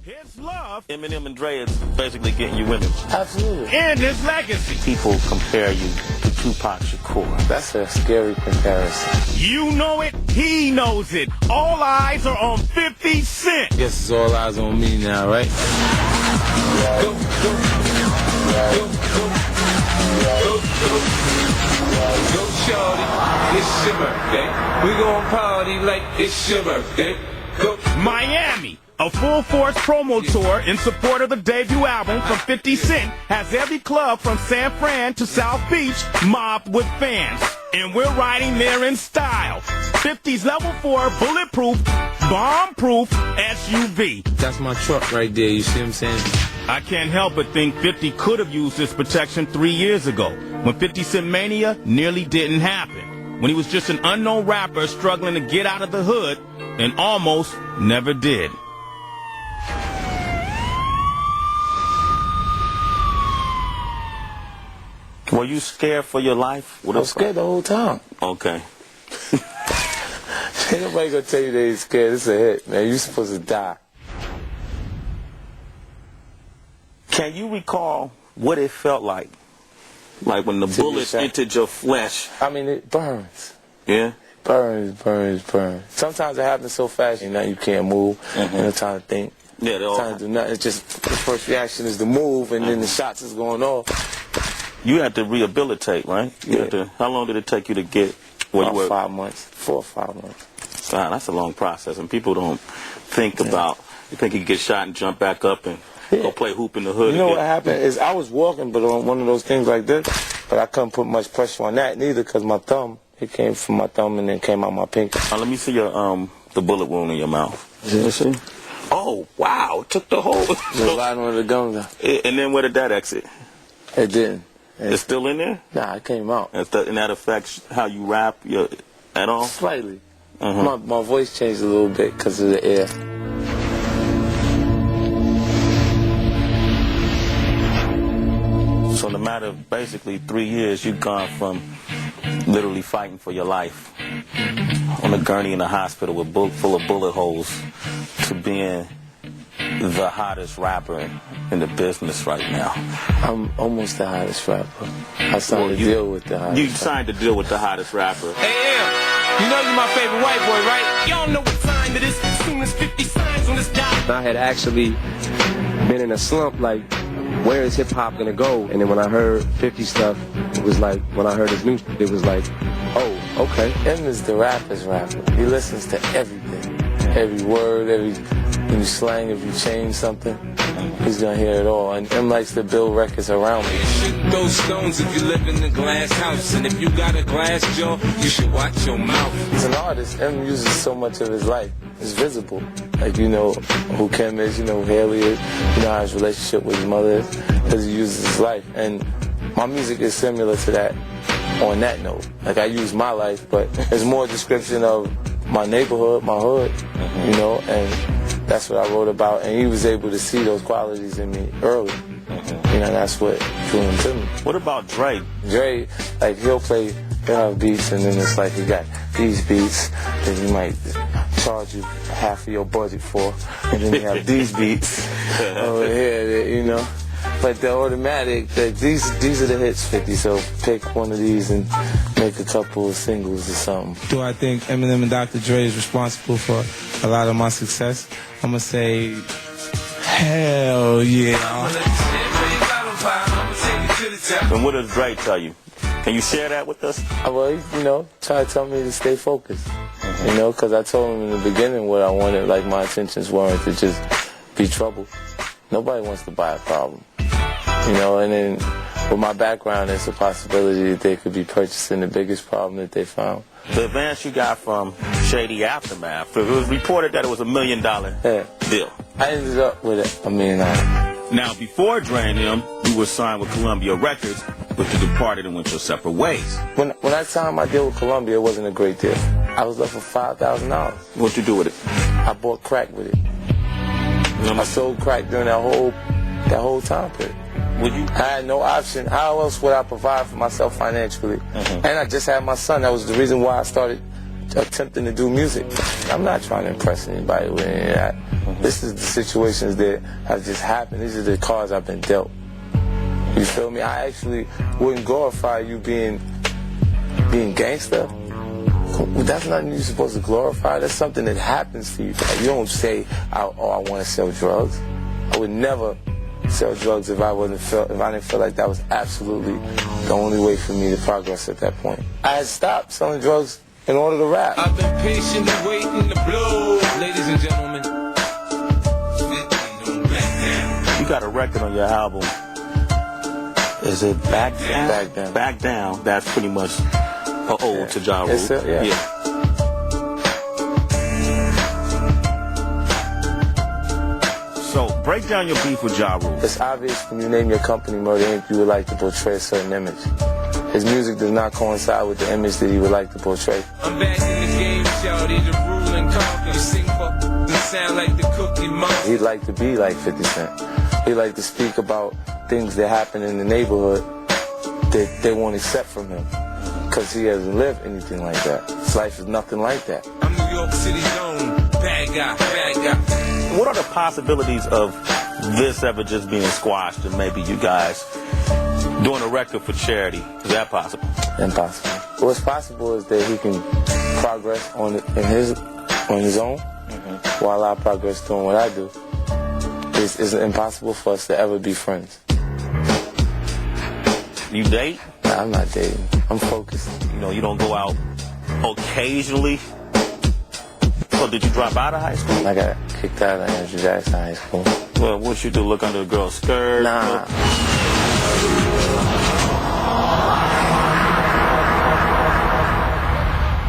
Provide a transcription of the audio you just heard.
His love, Eminem and Dre is basically getting you women. Absolutely. and his legacy. People compare you to Tupac Shakur. That's a scary comparison. You know it, he knows it. All eyes are on 50 Cent. Guess it's all eyes on me now, right? Go, go, go, go, shorty, it's your birthday. We gon' party like it's your birthday. Go. Miami, a full-force promo tour in support of the debut album from 50 Cent, has every club from San Fran to South Beach mobbed with fans. And we're riding there in style. 50's level 4 bulletproof, bomb-proof SUV. That's my truck right there, you see what I'm saying? I can't help but think 50 could have used this protection 3 years ago, when 50 Cent Mania nearly didn't happen, when he was just an unknown rapper struggling to get out of the hood and almost never did. Were you scared for your life? I was scared the whole time. Okay. Ain't nobody gonna tell you they ain't scared. It's a hit, man. You supposed to die. Can you recall what it felt like when the bullet entered your flesh? I mean, it burns. Yeah? Burns. Sometimes it happens so fast, you can't move. Mm-hmm. No time to think. Yeah, they all. Time to do nothing. It's just the first reaction is to move, and then the shots is going off. You had to rehabilitate, right? How long did it take you to get where you were? 5 months. 4 or 5 months. Wow, that's a long process, and people don't think about. You think you get shot and jump back up and go play hoop in the hood. You know what happened is I was walking, but on one of those things like this, but I couldn't put much pressure on that neither, because my thumb, it came from my thumb and then came out my pinky. Let me see your the bullet wound in your mouth. You see? Oh wow, it took the whole. Just right on the gum. And then where did that exit? It didn't. It's still in there? Nah, it came out. And that affects how you rap at all? Slightly. Uh-huh. My voice changed a little bit because of the air. So in a matter of basically 3 years, you've gone from literally fighting for your life on a gurney in the hospital full of bullet holes to being the hottest rapper in the business right now. I'm almost the hottest rapper. I signed to deal with the hottest. You signed to deal with the hottest rapper. Hey, you know you're my favorite white boy, right? Y'all know what time it is. As soon as 50 signs on this dot. I had actually been in a slump, like, where is hip-hop gonna go? And then when I heard 50 stuff, it was like, when I heard his new, it was like, oh, okay. M is the rapper's rapper. He listens to everything. Every word, every slang, if you change something, he's gonna hear it all. And M likes to build records around me. You should throw stones if you live in a glass house. And if you got a glass jaw, you should watch your mouth. He's an artist. M uses so much of his life. It's visible. Like, you know who Kim is, you know who Haley is, you know how his relationship with his mother is, because he uses his life. And my music is similar to that on that note. Like, I use my life, but there's more description of my neighborhood, my hood, you know, and that's what I wrote about. And he was able to see those qualities in me early. You know, that's what drew him to me. What about Dre? Dre, like, he'll have beats, and then it's like he got these beats that he might charge you half of your budget for, and then you have these beats over here, that, you know. But the automatic, these are the hits, 50, so pick one of these and make a couple of singles or something. Do I think Eminem and Dr. Dre is responsible for a lot of my success? I'm going to say, hell yeah. And what does Dre tell you? Can you share that with us? Well, you know, try to tell me to stay focused. You know, because I told him in the beginning what I wanted, like my intentions weren't to just be trouble. Nobody wants to buy a problem. You know, and then with my background, there's a possibility that they could be purchasing the biggest problem that they found. The advance you got from Shady Aftermath, it was reported that it was $1 million deal. I ended up with $1 million. Now, before Dre and him, you were signed with Columbia Records, but you departed and went your separate ways. When I signed my deal with Columbia, it wasn't a great deal. I was left with $5,000. What'd you do with it? I bought crack with it. I sold crack during that whole time period. I had no option. How else would I provide for myself financially? And I just had my son. That was the reason why I started attempting to do music. I'm not trying to impress anybody with any of that. This is the situations that have just happened. These are the cards I've been dealt. You feel me? I actually wouldn't glorify you being gangster. That's nothing you're supposed to glorify. That's something that happens to you. Like, you don't say, I want to sell drugs. I would never sell drugs if I didn't feel like that was absolutely the only way for me to progress at that point. I had stopped selling drugs in order to rap. I've been patiently waiting to blow, ladies and gentlemen. You got a record on your album. Is it Back Down? Back Down. Back Down. That's pretty much an ode to Ja Rule. Yeah. So break down your beef with Ja Rule. It's obvious when you name your company Murder Inc., you would like to portray a certain image. His music does not coincide with the image that he would like to portray. I'm back in the game, shawty, the rule and conquer. You sing for the sound like the Cookie Monster. He'd like to be like 50 Cent. He'd like to speak about things that happen in the neighborhood that they won't accept from him, because he hasn't lived anything like that. His life is nothing like that. I'm New York City's own bad guy, bad guy. What are the possibilities of this ever just being squashed and maybe you guys doing a record for charity? Is that possible? Impossible. What's possible is that he can progress on his own, while I progress doing what I do. It's impossible for us to ever be friends. You date? Nah, I'm not dating. I'm focused. You know, you don't go out occasionally. So did you drop out of high school? I got kicked out of Andrew Jackson High School. Well, what you do, look under a girl's skirt? Nah.